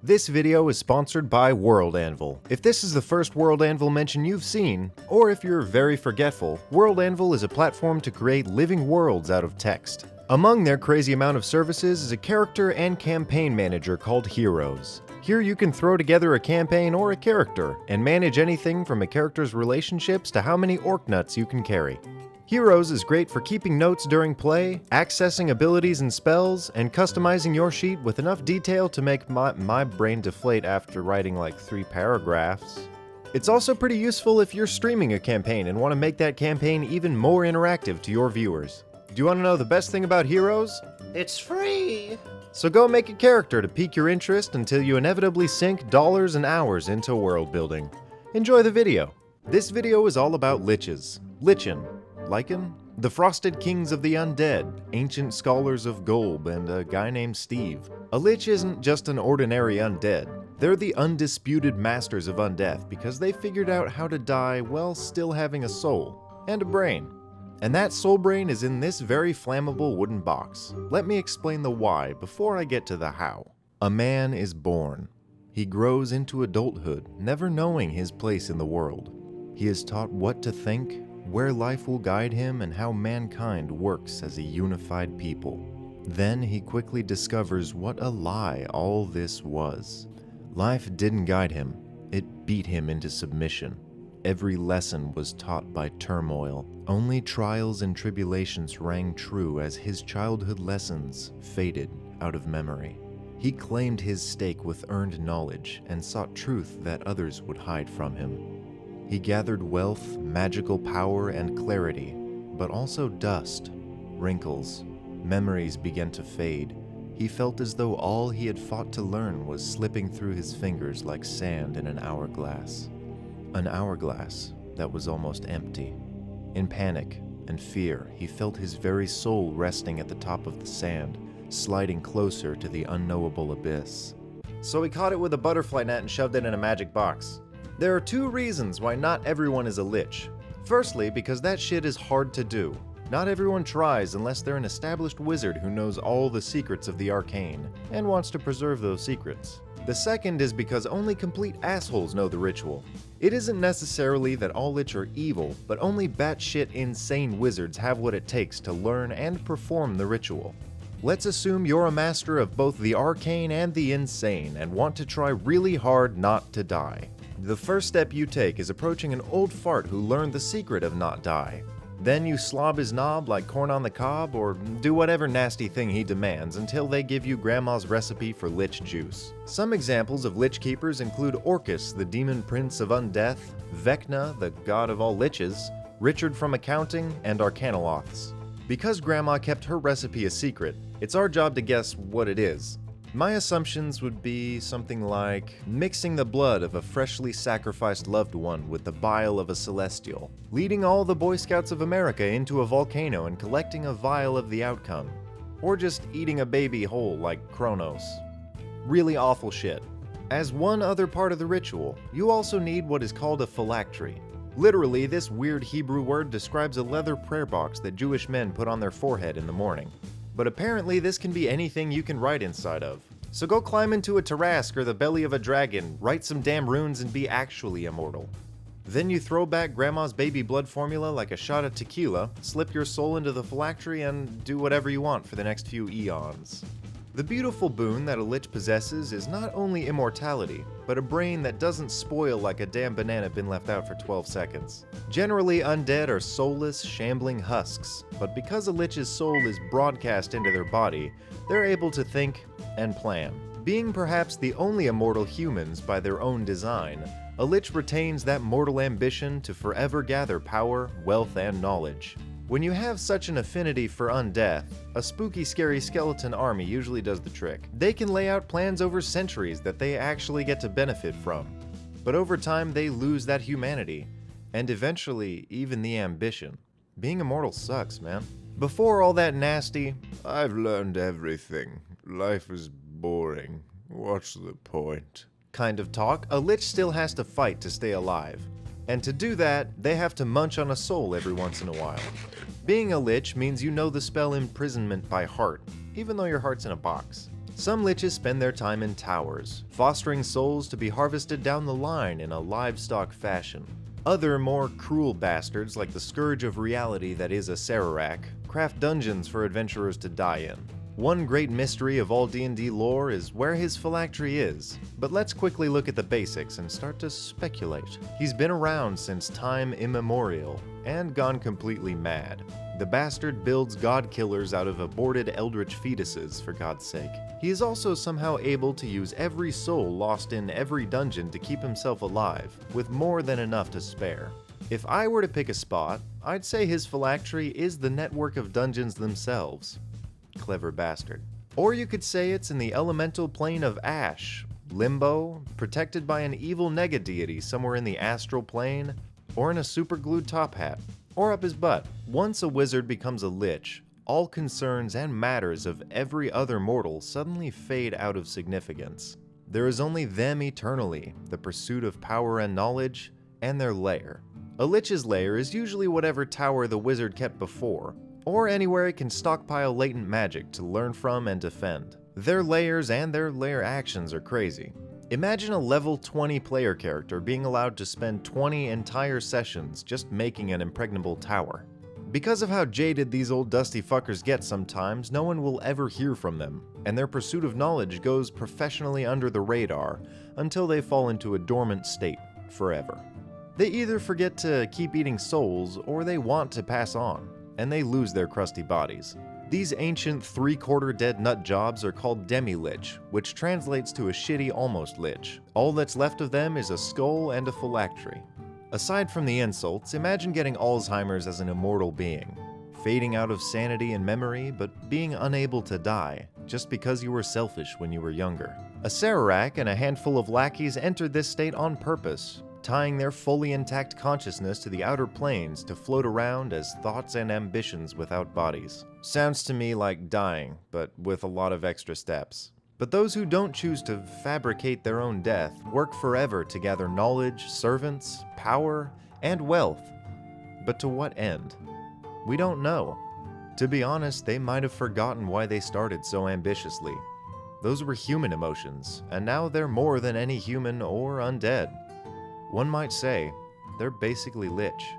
This video is sponsored by World Anvil. If this is the first World Anvil mention you've seen, or if you're very forgetful, World Anvil is a platform to create living worlds out of text. Among their crazy amount of services is a character and campaign manager called Heroes. Here you can throw together a campaign or a character, and manage anything from a character's relationships to how many orc nuts you can carry. Heroes is great for keeping notes during play, accessing abilities and spells, and customizing your sheet with enough detail to make my brain deflate after writing like 3 paragraphs. It's also pretty useful if you're streaming a campaign and want to make that campaign even more interactive to your viewers. Do you want to know the best thing about Heroes? It's free! So go make a character to pique your interest until you inevitably sink dollars and hours into world building. Enjoy the video. This video is all about liches. Lichen. Lycan? The Frosted Kings of the Undead, ancient scholars of Golb, and a guy named Steve. A lich isn't just an ordinary undead. They're the undisputed masters of undeath because they figured out how to die while still having a soul and a brain. And that soul brain is in this very flammable wooden box. Let me explain the why before I get to the how. A man is born. He grows into adulthood, never knowing his place in the world. He is taught what to think, where life will guide him, and how mankind works as a unified people. Then he quickly discovers what a lie all this was. Life didn't guide him, it beat him into submission. Every lesson was taught by turmoil. Only trials and tribulations rang true as his childhood lessons faded out of memory. He claimed his stake with earned knowledge and sought truth that others would hide from him. He gathered wealth, magical power, and clarity, but also dust, wrinkles. Memories began to fade. He felt as though all he had fought to learn was slipping through his fingers like sand in an hourglass. An hourglass that was almost empty. In panic and fear, he felt his very soul resting at the top of the sand, sliding closer to the unknowable abyss. So he caught it with a butterfly net and shoved it in a magic box. There are 2 reasons why not everyone is a lich. Firstly, because that shit is hard to do. Not everyone tries unless they're an established wizard who knows all the secrets of the arcane, and wants to preserve those secrets. The second is because only complete assholes know the ritual. It isn't necessarily that all lich are evil, but only batshit insane wizards have what it takes to learn and perform the ritual. Let's assume you're a master of both the arcane and the insane, and want to try really hard not to die. The first step you take is approaching an old fart who learned the secret of not die. Then you slob his knob like corn on the cob, or do whatever nasty thing he demands until they give you grandma's recipe for lich juice. Some examples of lich keepers include Orcus, the demon prince of undeath, Vecna, the god of all liches, Richard from accounting, and Arcanoloths. Because grandma kept her recipe a secret, it's our job to guess what it is. My assumptions would be something like mixing the blood of a freshly sacrificed loved one with the bile of a celestial, leading all the Boy Scouts of America into a volcano and collecting a vial of the outcome, or just eating a baby whole like Kronos. Really awful shit. As one other part of the ritual, you also need what is called a phylactery. Literally, this weird Hebrew word describes a leather prayer box that Jewish men put on their forehead in the morning. But apparently this can be anything you can write inside of. So go climb into a Tarrasque or the belly of a dragon, write some damn runes, and be actually immortal. Then you throw back grandma's baby blood formula like a shot of tequila, slip your soul into the phylactery, and do whatever you want for the next few eons. The beautiful boon that a lich possesses is not only immortality, but a brain that doesn't spoil like a damn banana been left out for 12 seconds. Generally, undead are soulless, shambling husks, but because a lich's soul is broadcast into their body, they're able to think and plan. Being perhaps the only immortal humans by their own design, a lich retains that mortal ambition to forever gather power, wealth, and knowledge. When you have such an affinity for undeath, a spooky, scary skeleton army usually does the trick. They can lay out plans over centuries that they actually get to benefit from. But over time, they lose that humanity, and eventually, even the ambition. Being immortal sucks, man. Before all that nasty, "I've learned everything. Life is boring. What's the point?" kind of talk, a lich still has to fight to stay alive. And to do that, they have to munch on a soul every once in a while. Being a lich means you know the spell imprisonment by heart, even though your heart's in a box. Some liches spend their time in towers, fostering souls to be harvested down the line in a livestock fashion. Other, more cruel bastards, like the scourge of reality that is a Sararak, craft dungeons for adventurers to die in. One great mystery of all D&D lore is where his phylactery is, but let's quickly look at the basics and start to speculate. He's been around since time immemorial, and gone completely mad. The bastard builds god killers out of aborted eldritch fetuses, for God's sake. He is also somehow able to use every soul lost in every dungeon to keep himself alive, with more than enough to spare. If I were to pick a spot, I'd say his phylactery is the network of dungeons themselves. Clever bastard. Or you could say it's in the elemental plane of Ash, Limbo, protected by an evil nega deity somewhere in the astral plane, or in a superglued top hat, or up his butt. Once a wizard becomes a lich, all concerns and matters of every other mortal suddenly fade out of significance. There is only them eternally, the pursuit of power and knowledge, and their lair. A lich's lair is usually whatever tower the wizard kept before, or anywhere it can stockpile latent magic to learn from and defend. Their lairs and their lair actions are crazy. Imagine a level 20 player character being allowed to spend 20 entire sessions just making an impregnable tower. Because of how jaded these old dusty fuckers get sometimes, no one will ever hear from them, and their pursuit of knowledge goes professionally under the radar until they fall into a dormant state forever. They either forget to keep eating souls, or they want to pass on, and they lose their crusty bodies. These ancient 3/4 dead nut jobs are called Demiliches, which translates to a shitty almost lich. All that's left of them is a skull and a phylactery. Aside from the insults, imagine getting Alzheimer's as an immortal being, fading out of sanity and memory, but being unable to die, just because you were selfish when you were younger. A Sararak and a handful of lackeys entered this state on purpose, tying their fully intact consciousness to the outer planes to float around as thoughts and ambitions without bodies. Sounds to me like dying, but with a lot of extra steps. But those who don't choose to fabricate their own death work forever to gather knowledge, servants, power, and wealth. But to what end? We don't know. To be honest, they might have forgotten why they started so ambitiously. Those were human emotions, and now they're more than any human or undead. One might say, they're basically Lich.